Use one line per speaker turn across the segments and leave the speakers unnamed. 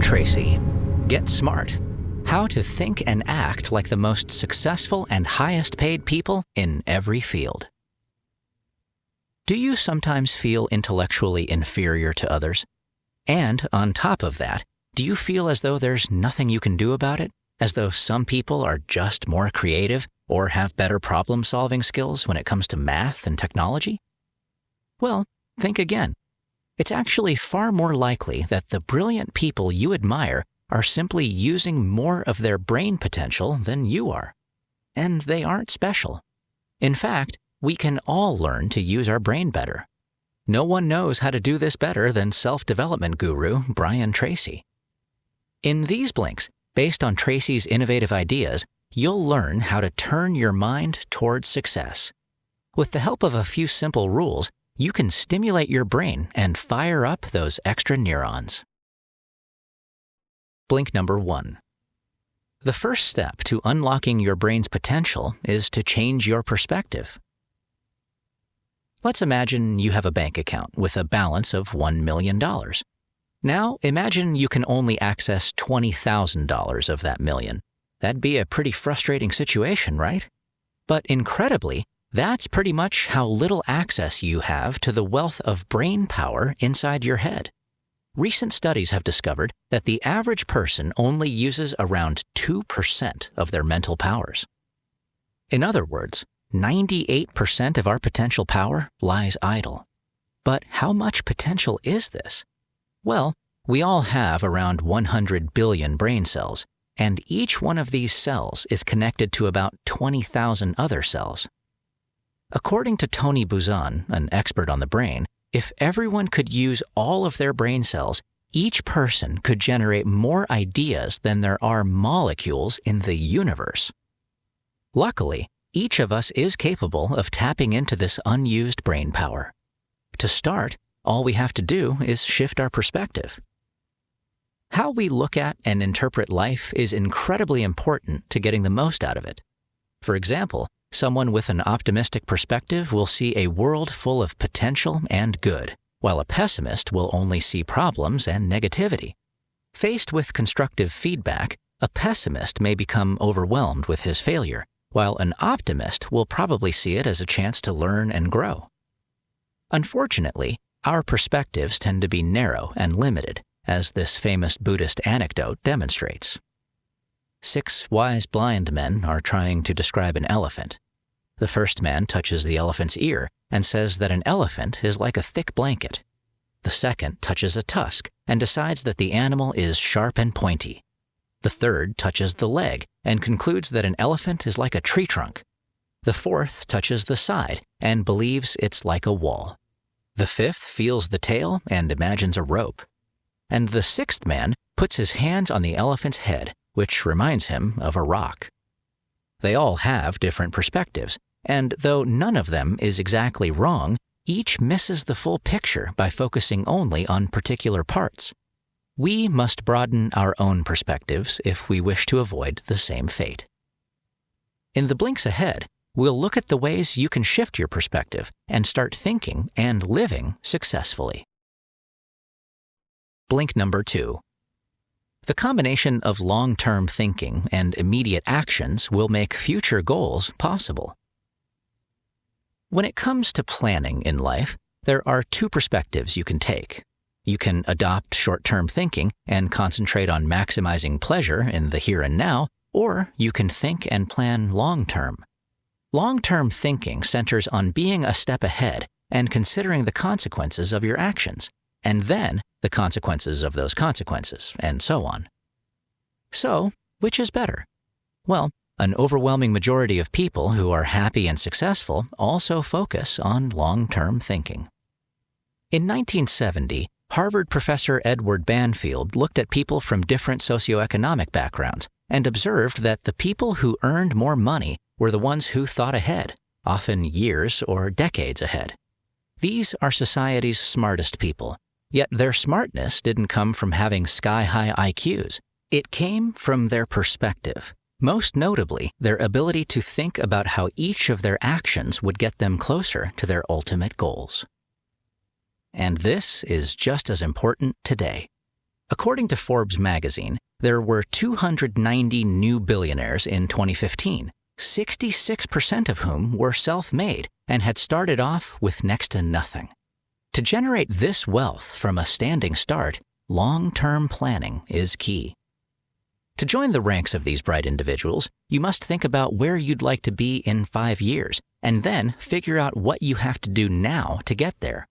Tracy. Get smart. How to think and act like the most successful and highest paid people in every field. Do you sometimes feel intellectually inferior to others? And on top of that, do you feel as though there's nothing you can do about it? As though some people are just more creative or have better problem-solving skills when it comes to math and technology? Well, think again. It's actually far more likely that the brilliant people you admire are simply using more of their brain potential than you are. And they aren't special. In fact, we can all learn to use our brain better. No one knows how to do this better than self-development guru Brian Tracy. In these blinks, based on Tracy's innovative ideas, you'll learn how to turn your mind towards success. With the help of a few simple rules, you can stimulate your brain and fire up those extra neurons. Blink number 1. The first step to unlocking your brain's potential is to change your perspective. Let's imagine you have a bank account with a balance of $1 million. Now, imagine you can only access $20,000 of that million. That'd be a pretty frustrating situation, right? But incredibly, that's pretty much how little access you have to the wealth of brain power inside your head. Recent studies have discovered that the average person only uses around 2% of their mental powers. In other words, 98% of our potential power lies idle. But how much potential is this? Well, we all have around 100 billion brain cells, and each one of these cells is connected to about 20,000 other cells. According to Tony Buzan, an expert on the brain, if everyone could use all of their brain cells, each person could generate more ideas than there are molecules in the universe. Luckily, each of us is capable of tapping into this unused brain power. To start, all we have to do is shift our perspective. How we look at and interpret life is incredibly important to getting the most out of it. For example, someone with an optimistic perspective will see a world full of potential and good, while a pessimist will only see problems and negativity. Faced with constructive feedback, a pessimist may become overwhelmed with his failure, while an optimist will probably see it as a chance to learn and grow. Unfortunately, our perspectives tend to be narrow and limited, as this famous Buddhist anecdote demonstrates. 6 wise blind men are trying to describe an elephant. The first man touches the elephant's ear and says that an elephant is like a thick blanket. The second touches a tusk and decides that the animal is sharp and pointy. The third touches the leg and concludes that an elephant is like a tree trunk. The fourth touches the side and believes it's like a wall. The fifth feels the tail and imagines a rope. And the sixth man puts his hands on the elephant's head, which reminds him of a rock. They all have different perspectives, and though none of them is exactly wrong, each misses the full picture by focusing only on particular parts. We must broaden our own perspectives if we wish to avoid the same fate. In the blinks ahead, we'll look at the ways you can shift your perspective and start thinking and living successfully. Blink number 2. The combination of long-term thinking and immediate actions will make future goals possible. When it comes to planning in life, there are 2 perspectives you can take. You can adopt short-term thinking and concentrate on maximizing pleasure in the here and now, or you can think and plan long-term. Long-term thinking centers on being a step ahead and considering the consequences of your actions, and then the consequences of those consequences, and so on. So, which is better? Well, an overwhelming majority of people who are happy and successful also focus on long-term thinking. In 1970, Harvard professor Edward Banfield looked at people from different socioeconomic backgrounds and observed that the people who earned more money were the ones who thought ahead, often years or decades ahead. These are society's smartest people, yet their smartness didn't come from having sky-high IQs. It came from their perspective, most notably their ability to think about how each of their actions would get them closer to their ultimate goals. And this is just as important today. According to Forbes magazine, there were 290 new billionaires in 2015, 66% of whom were self-made and had started off with next to nothing. To generate this wealth from a standing start, long-term planning is key. To join the ranks of these bright individuals, you must think about where you'd like to be in 5 years, and then figure out what you have to do now to get there.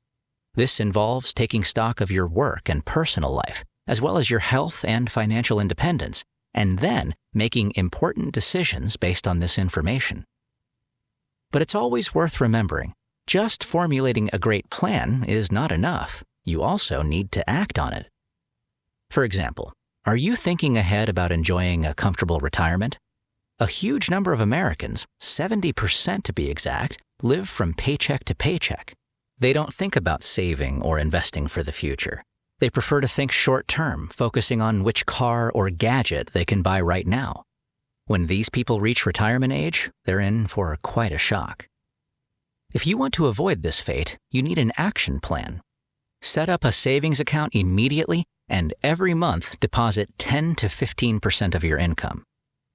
This involves taking stock of your work and personal life, as well as your health and financial independence, and then making important decisions based on this information. But it's always worth remembering, just formulating a great plan is not enough. You also need to act on it. For example, are you thinking ahead about enjoying a comfortable retirement? A huge number of Americans, 70% to be exact, live from paycheck to paycheck. They don't think about saving or investing for the future. They prefer to think short-term, focusing on which car or gadget they can buy right now. When these people reach retirement age, they're in for quite a shock. If you want to avoid this fate, you need an action plan. Set up a savings account immediately and every month deposit 10 to 15% of your income.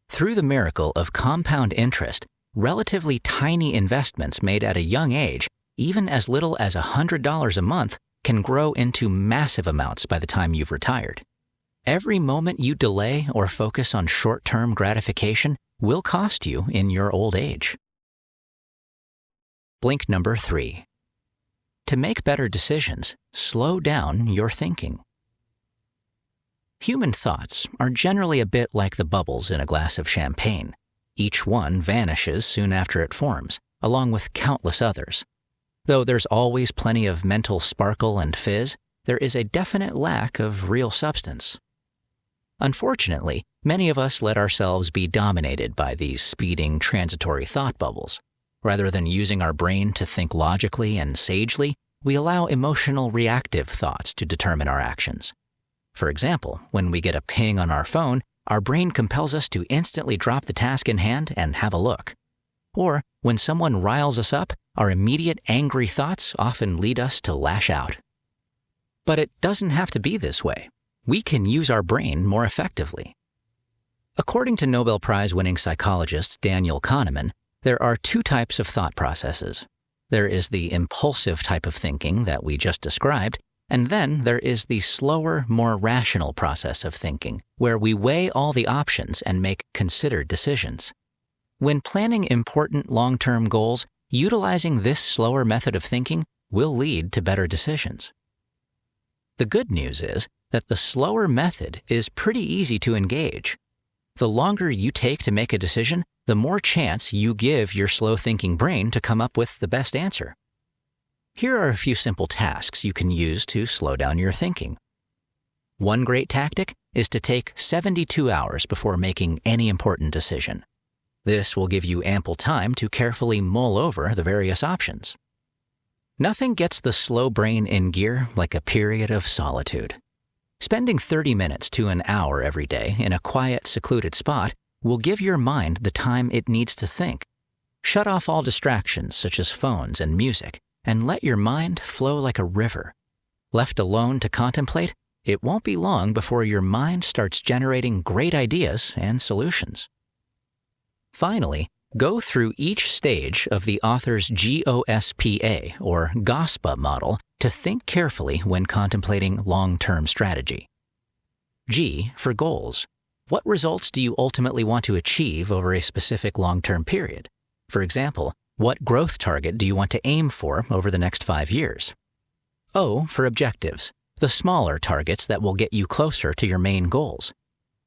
Through the miracle of compound interest, relatively tiny investments made at a young age, even as little as $100 a month, can grow into massive amounts by the time you've retired. Every moment you delay or focus on short-term gratification will cost you in your old age. Blink number 3. To make better decisions, slow down your thinking. Human thoughts are generally a bit like the bubbles in a glass of champagne. Each one vanishes soon after it forms, along with countless others. Though there's always plenty of mental sparkle and fizz, there is a definite lack of real substance. Unfortunately, many of us let ourselves be dominated by these speeding, transitory thought bubbles. Rather than using our brain to think logically and sagely, we allow emotional, reactive thoughts to determine our actions. For example, when we get a ping on our phone, our brain compels us to instantly drop the task in hand and have a look. Or, when someone riles us up, our immediate angry thoughts often lead us to lash out. But it doesn't have to be this way. We can use our brain more effectively. According to Nobel Prize-winning psychologist Daniel Kahneman, there are 2 types of thought processes. There is the impulsive type of thinking that we just described, and then there is the slower, more rational process of thinking, where we weigh all the options and make considered decisions. When planning important long-term goals, utilizing this slower method of thinking will lead to better decisions. The good news is that the slower method is pretty easy to engage. The longer you take to make a decision, the more chance you give your slow-thinking brain to come up with the best answer. Here are a few simple tasks you can use to slow down your thinking. One great tactic is to take 72 hours before making any important decision. This will give you ample time to carefully mull over the various options. Nothing gets the slow brain in gear like a period of solitude. Spending 30 minutes to an hour every day in a quiet, secluded spot will give your mind the time it needs to think. Shut off all distractions such as phones and music, and let your mind flow like a river. Left alone to contemplate, it won't be long before your mind starts generating great ideas and solutions. Finally, go through each stage of the author's GOSPA, or GOSPA model, to think carefully when contemplating long-term strategy. G for goals. What results do you ultimately want to achieve over a specific long-term period? For example, what growth target do you want to aim for over the next 5 years? O for objectives. The smaller targets that will get you closer to your main goals.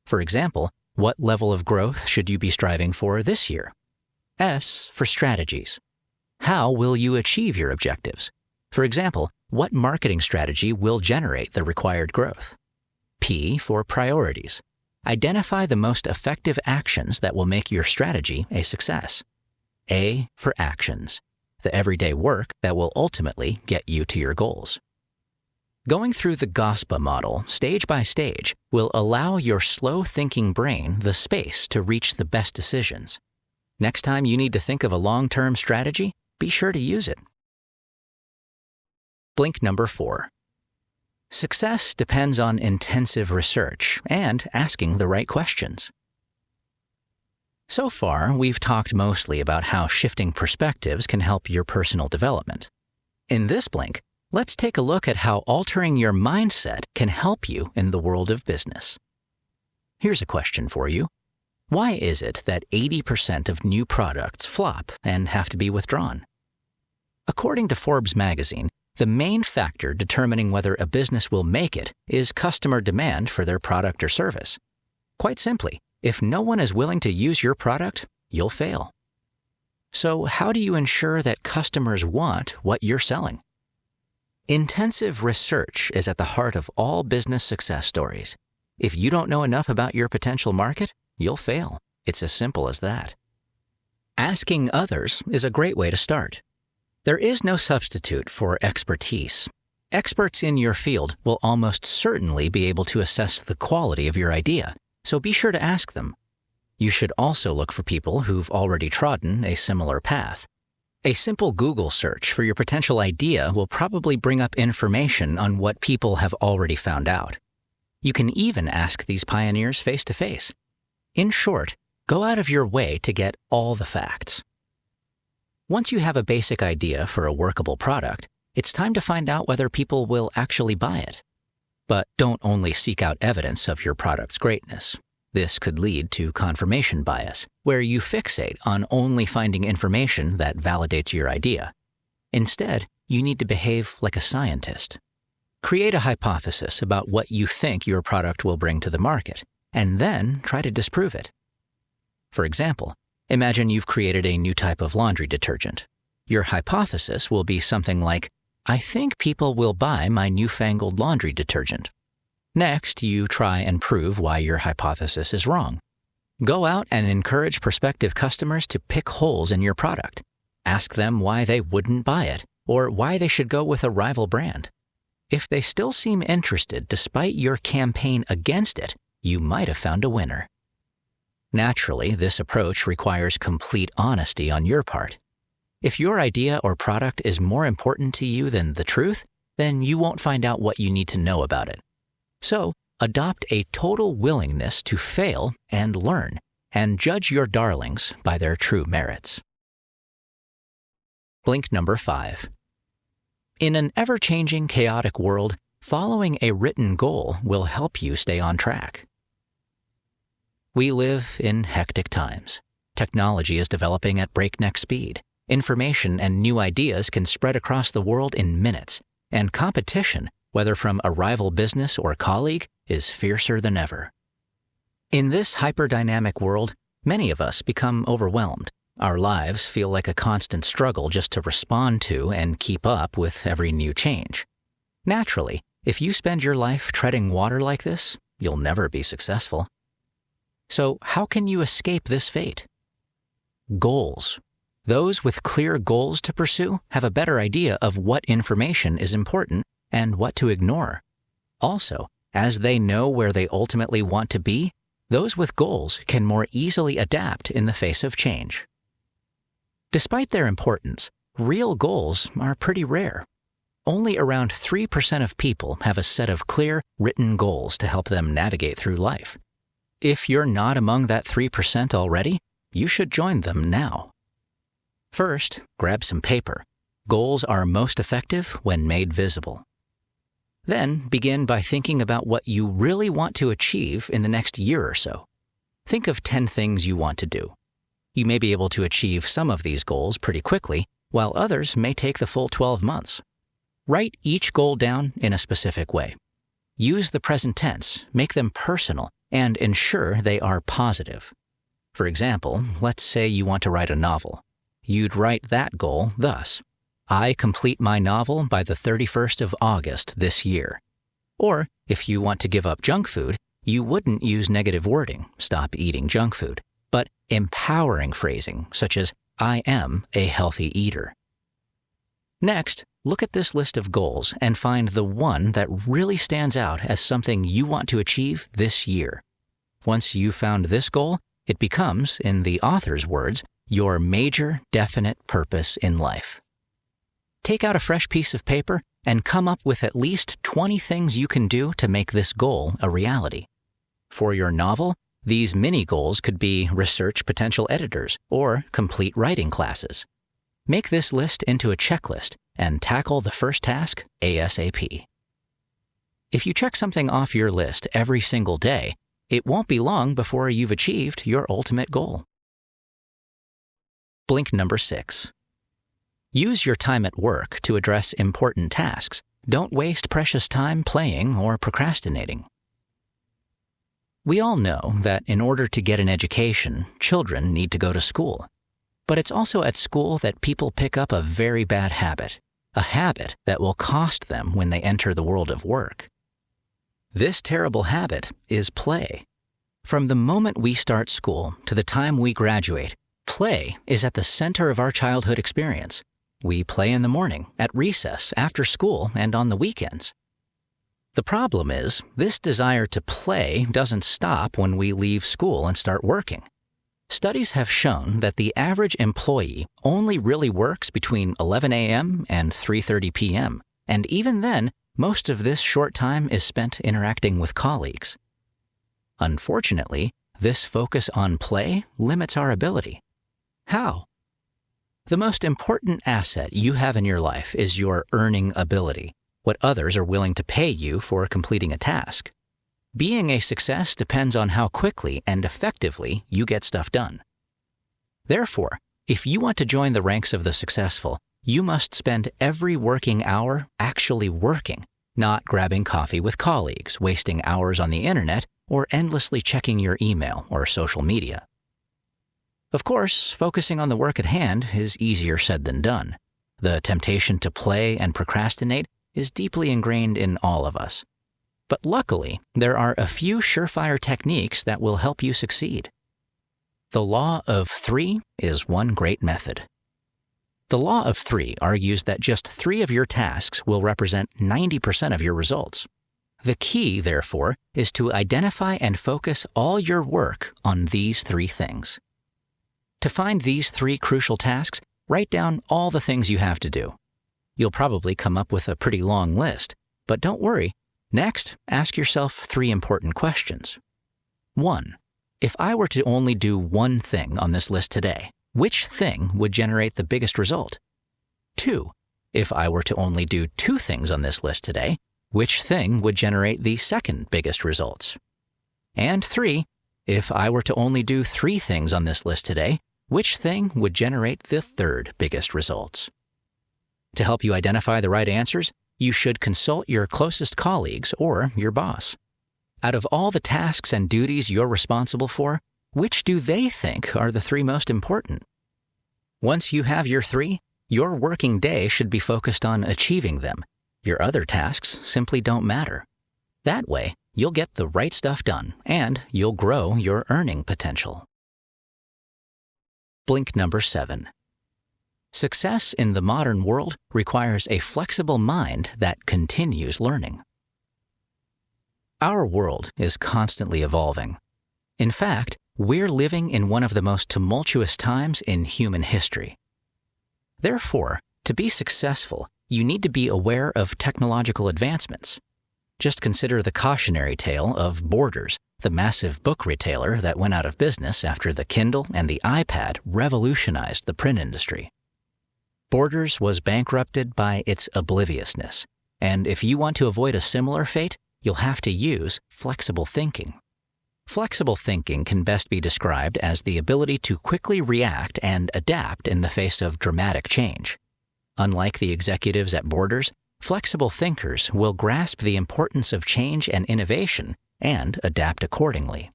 For example, what level of growth should you be striving for this year? S for strategies. How will you achieve your objectives? For example, what marketing strategy will generate the required growth? P for priorities. Identify the most effective actions that will make your strategy a success. A for actions. The everyday work that will ultimately get you to your goals. Going through the GOSPA model, stage by stage, will allow your slow-thinking brain the space to reach the best decisions. Next time you need to think of a long-term strategy, be sure to use it. Blink number 4. Success depends on intensive research and asking the right questions. So far, we've talked mostly about how shifting perspectives can help your personal development. In this blink, let's take a look at how altering your mindset can help you in the world of business. Here's a question for you. Why is it that 80% of new products flop and have to be withdrawn? According to Forbes magazine, the main factor determining whether a business will make it is customer demand for their product or service. Quite simply, if no one is willing to use your product, you'll fail. So how do you ensure that customers want what you're selling? Intensive research is at the heart of all business success stories. If you don't know enough about your potential market, you'll fail. It's as simple as that. Asking others is a great way to start. There is no substitute for expertise. Experts in your field will almost certainly be able to assess the quality of your idea, so be sure to ask them. You should also look for people who've already trodden a similar path. A simple Google search for your potential idea will probably bring up information on what people have already found out. You can even ask these pioneers face to face. In short, go out of your way to get all the facts. Once you have a basic idea for a workable product, it's time to find out whether people will actually buy it. But don't only seek out evidence of your product's greatness. This could lead to confirmation bias, where you fixate on only finding information that validates your idea. Instead, you need to behave like a scientist. Create a hypothesis about what you think your product will bring to the market, and then try to disprove it. For example, imagine you've created a new type of laundry detergent. Your hypothesis will be something like, I think people will buy my newfangled laundry detergent. Next, you try and prove why your hypothesis is wrong. Go out and encourage prospective customers to pick holes in your product. Ask them why they wouldn't buy it, or why they should go with a rival brand. If they still seem interested despite your campaign against it, you might have found a winner. Naturally, this approach requires complete honesty on your part. If your idea or product is more important to you than the truth, then you won't find out what you need to know about it. So, adopt a total willingness to fail and learn, and judge your darlings by their true merits. Blink number 5. In an ever-changing, chaotic world, following a written goal will help you stay on track. We live in hectic times. Technology is developing at breakneck speed. Information and new ideas can spread across the world in minutes, and competition, whether from a rival business or colleague, is fiercer than ever. In this hyper-dynamic world, many of us become overwhelmed. Our lives feel like a constant struggle just to respond to and keep up with every new change. Naturally, if you spend your life treading water like this, you'll never be successful. So how can you escape this fate? Goals. Those with clear goals to pursue have a better idea of what information is important and what to ignore. Also, as they know where they ultimately want to be, those with goals can more easily adapt in the face of change. Despite their importance, real goals are pretty rare. Only around 3% of people have a set of clear, written goals to help them navigate through life. If you're not among that 3% already, you should join them now. First, grab some paper. Goals are most effective when made visible. Then, begin by thinking about what you really want to achieve in the next year or so. Think of 10 things you want to do. You may be able to achieve some of these goals pretty quickly, while others may take the full 12 months. Write each goal down in a specific way. Use the present tense, make them personal, and ensure they are positive. For example, let's say you want to write a novel. You'd write that goal thus: I complete my novel by the 31st of August this year. Or, if you want to give up junk food, you wouldn't use negative wording, stop eating junk food, but empowering phrasing, such as, I am a healthy eater. Next, look at this list of goals and find the one that really stands out as something you want to achieve this year. Once you've found this goal, it becomes, in the author's words, your major definite purpose in life. Take out a fresh piece of paper and come up with at least 20 things you can do to make this goal a reality. For your novel, these mini goals could be research potential editors or complete writing classes. Make this list into a checklist and tackle the first task ASAP. If you check something off your list every single day, it won't be long before you've achieved your ultimate goal. Blink number 6. Use your time at work to address important tasks. Don't waste precious time playing or procrastinating. We all know that in order to get an education, children need to go to school. But it's also at school that people pick up a very bad habit, a habit that will cost them when they enter the world of work. This terrible habit is play. From the moment we start school to the time we graduate, play is at the center of our childhood experience. We play in the morning, at recess, after school, and on the weekends. The problem is, this desire to play doesn't stop when we leave school and start working. Studies have shown that the average employee only really works between 11 a.m. and 3:30 p.m., and even then, most of this short time is spent interacting with colleagues. Unfortunately, this focus on play limits our ability. How? The most important asset you have in your life is your earning ability, what others are willing to pay you for completing a task. Being a success depends on how quickly and effectively you get stuff done. Therefore, if you want to join the ranks of the successful, you must spend every working hour actually working, not grabbing coffee with colleagues, wasting hours on the internet, or endlessly checking your email or social media. Of course, focusing on the work at hand is easier said than done. The temptation to play and procrastinate is deeply ingrained in all of us. But luckily, there are a few surefire techniques that will help you succeed. The law of 3 is one great method. The law of 3 argues that just 3 of your tasks will represent 90% of your results. The key, therefore, is to identify and focus all your work on these 3 things. To find these 3 crucial tasks, write down all the things you have to do. You'll probably come up with a pretty long list, but don't worry. Next, ask yourself 3 important questions. 1. If I were to only do one thing on this list today, which thing would generate the biggest result? 2. If I were to only do 2 things on this list today, which thing would generate the second biggest results? And 3. If I were to only do 3 things on this list today, which thing would generate the third biggest results? To help you identify the right answers, you should consult your closest colleagues or your boss. Out of all the tasks and duties you're responsible for, which do they think are the 3 most important? Once you have your 3, your working day should be focused on achieving them. Your other tasks simply don't matter. That way, you'll get the right stuff done and you'll grow your earning potential. Blink number 7. Success in the modern world requires a flexible mind that continues learning. Our world is constantly evolving. In fact, we're living in one of the most tumultuous times in human history. Therefore, to be successful, you need to be aware of technological advancements. Just consider the cautionary tale of Borders, the massive book retailer that went out of business after the Kindle and the iPad revolutionized the print industry. Borders was bankrupted by its obliviousness, and if you want to avoid a similar fate, you'll have to use flexible thinking. Flexible thinking can best be described as the ability to quickly react and adapt in the face of dramatic change. Unlike the executives at Borders, flexible thinkers will grasp the importance of change and innovation and adapt accordingly.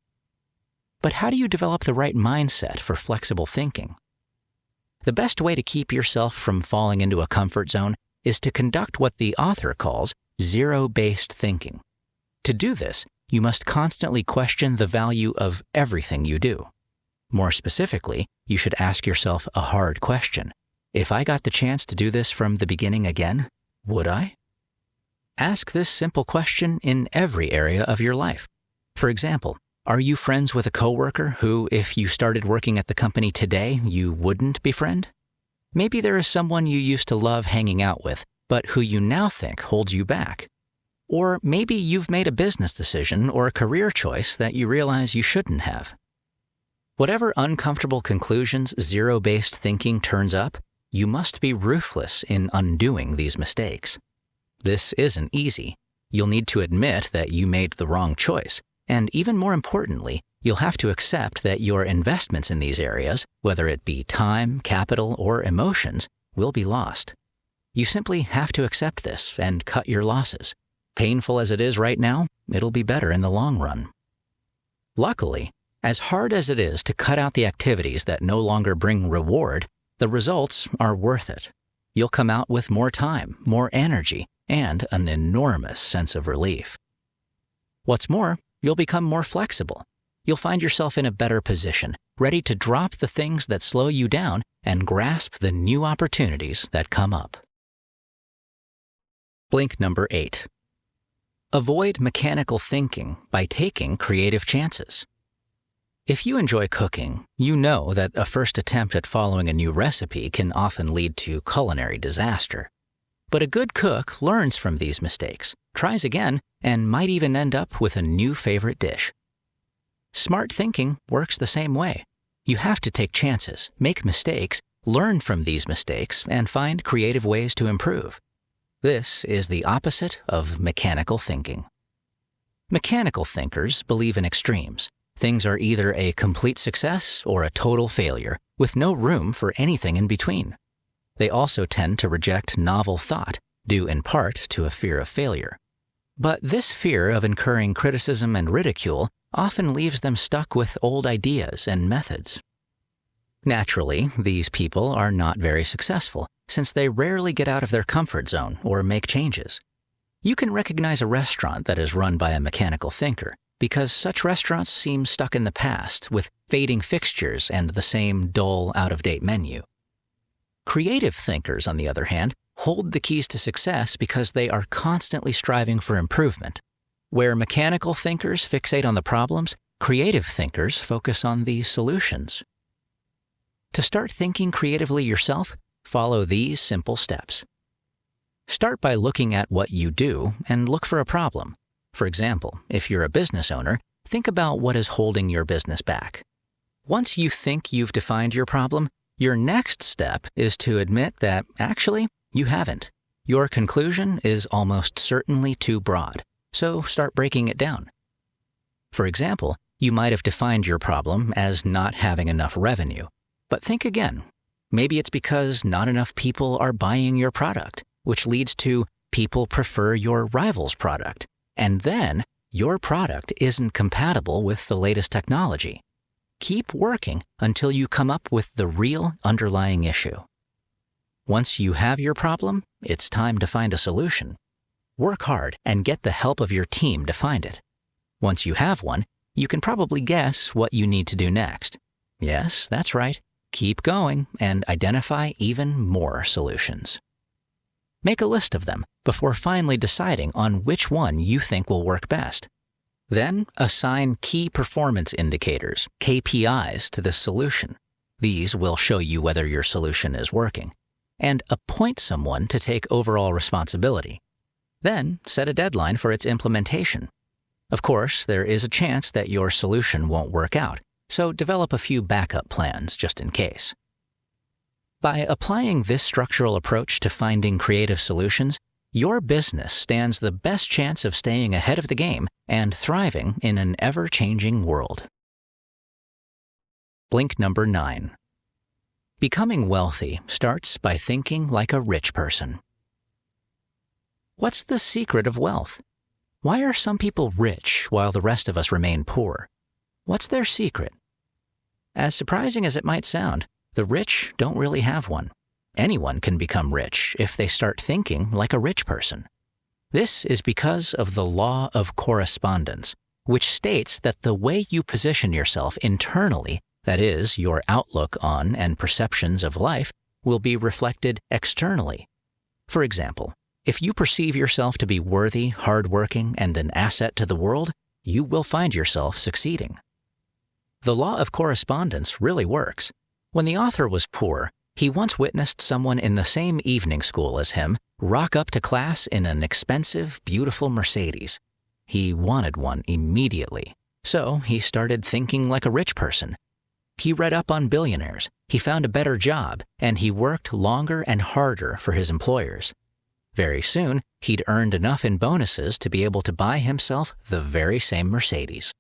But how do you develop the right mindset for flexible thinking? The best way to keep yourself from falling into a comfort zone is to conduct what the author calls zero-based thinking. To do this, you must constantly question the value of everything you do. More specifically, you should ask yourself a hard question. If I got the chance to do this from the beginning again, would I? Ask this simple question in every area of your life. For example, are you friends with a coworker who, if you started working at the company today, you wouldn't befriend? Maybe there is someone you used to love hanging out with, but who you now think holds you back. Or maybe you've made a business decision or a career choice that you realize you shouldn't have. Whatever uncomfortable conclusions zero-based thinking turns up, you must be ruthless in undoing these mistakes. This isn't easy. You'll need to admit that you made the wrong choice, and even more importantly, you'll have to accept that your investments in these areas, whether it be time, capital, or emotions, will be lost. You simply have to accept this and cut your losses. Painful as it is right now, it'll be better in the long run. Luckily, as hard as it is to cut out the activities that no longer bring reward, the results are worth it. You'll come out with more time, more energy, and an enormous sense of relief. What's more, you'll become more flexible. You'll find yourself in a better position, ready to drop the things that slow you down and grasp the new opportunities that come up. Blink number 8. Avoid mechanical thinking by taking creative chances. If you enjoy cooking, you know that a first attempt at following a new recipe can often lead to culinary disaster. But a good cook learns from these mistakes, tries again, and might even end up with a new favorite dish. Smart thinking works the same way. You have to take chances, make mistakes, learn from these mistakes, and find creative ways to improve. This is the opposite of mechanical thinking. Mechanical thinkers believe in extremes. Things are either a complete success or a total failure, with no room for anything in between. They also tend to reject novel thought, due in part to a fear of failure. But this fear of incurring criticism and ridicule often leaves them stuck with old ideas and methods. Naturally, these people are not very successful, since they rarely get out of their comfort zone or make changes. You can recognize a restaurant that is run by a mechanical thinker, because such restaurants seem stuck in the past with fading fixtures and the same dull, out-of-date menu. Creative thinkers, on the other hand, hold the keys to success because they are constantly striving for improvement. Where mechanical thinkers fixate on the problems, creative thinkers focus on the solutions. To start thinking creatively yourself, follow these simple steps. Start by looking at what you do and look for a problem. For example, if you're a business owner, think about what is holding your business back. Once you think you've defined your problem, your next step is to admit that, actually, you haven't. Your conclusion is almost certainly too broad, so start breaking it down. For example, you might have defined your problem as not having enough revenue. But think again. Maybe it's because not enough people are buying your product, which leads to people prefer your rival's product. And then, your product isn't compatible with the latest technology. Keep working until you come up with the real underlying issue. Once you have your problem, it's time to find a solution. Work hard and get the help of your team to find it. Once you have one, you can probably guess what you need to do next. Yes, that's right. Keep going and identify even more solutions. Make a list of them before finally deciding on which one you think will work best. Then assign key performance indicators, KPIs, to this solution. These will show you whether your solution is working. And appoint someone to take overall responsibility. Then set a deadline for its implementation. Of course, there is a chance that your solution won't work out, so develop a few backup plans just in case. By applying this structural approach to finding creative solutions, your business stands the best chance of staying ahead of the game and thriving in an ever-changing world. Blink number 9. Becoming wealthy starts by thinking like a rich person. What's the secret of wealth? Why are some people rich while the rest of us remain poor? What's their secret? As surprising as it might sound, the rich don't really have one. Anyone can become rich if they start thinking like a rich person. This is because of the law of correspondence, which states that the way you position yourself internally, that is, your outlook on and perceptions of life, will be reflected externally. For example, if you perceive yourself to be worthy, hardworking, and an asset to the world, you will find yourself succeeding. The law of correspondence really works. When the author was poor, He once witnessed someone in the same evening school as him rock up to class in an expensive, beautiful Mercedes. He wanted one immediately, so he started thinking like a rich person. He read up on billionaires, he found a better job, and he worked longer and harder for his employers. Very soon, he'd earned enough in bonuses to be able to buy himself the very same Mercedes.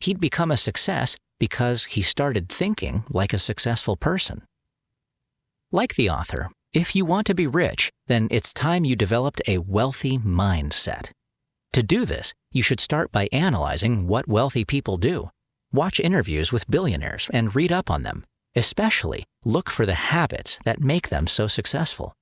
He'd become a success because he started thinking like a successful person. Like the author, if you want to be rich, then it's time you developed a wealthy mindset. To do this, you should start by analyzing what wealthy people do. Watch interviews with billionaires and read up on them. Especially, look for the habits that make them so successful.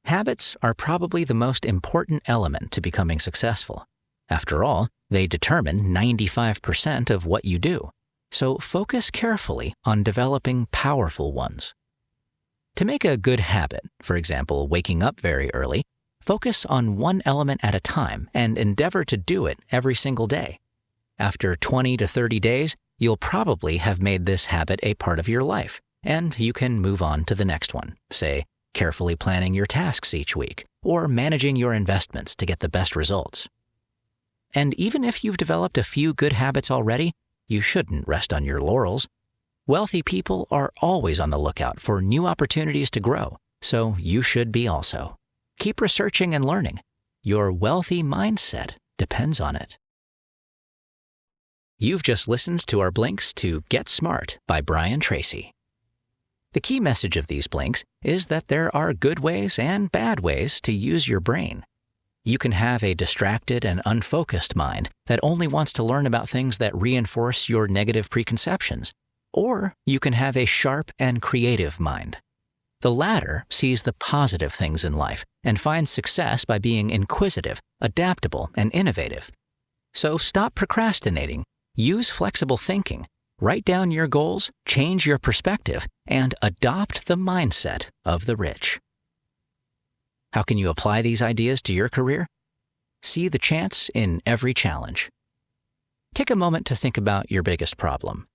Habits are probably the most important element to becoming successful. After all, they determine 95% of what you do. So focus carefully on developing powerful ones. To make a good habit, for example, waking up very early, focus on one element at a time and endeavor to do it every single day. After 20 to 30 days, you'll probably have made this habit a part of your life, and you can move on to the next one, say, carefully planning your tasks each week, or managing your investments to get the best results. And even if you've developed a few good habits already, you shouldn't rest on your laurels. Wealthy people are always on the lookout for new opportunities to grow, so you should be also. Keep researching and learning. Your wealthy mindset depends on it. You've just listened to our blinks to Get Smart by Brian Tracy. The key message of these blinks is that there are good ways and bad ways to use your brain. You can have a distracted and unfocused mind that only wants to learn about things that reinforce your negative preconceptions, or you can have a sharp and creative mind. The latter sees the positive things in life and finds success by being inquisitive, adaptable, and innovative. So stop procrastinating, use flexible thinking, write down your goals, change your perspective, and adopt the mindset of the rich. How can you apply these ideas to your career? See the chance in every challenge. Take a moment to think about your biggest problem.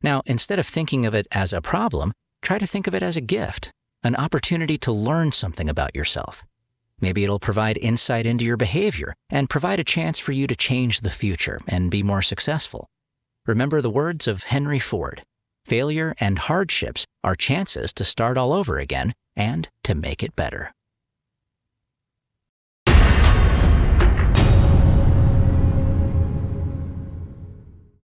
Now, instead of thinking of it as a problem, try to think of it as a gift, an opportunity to learn something about yourself. Maybe it'll provide insight into your behavior and provide a chance for you to change the future and be more successful. Remember the words of Henry Ford: failure and hardships are chances to start all over again and to make it better.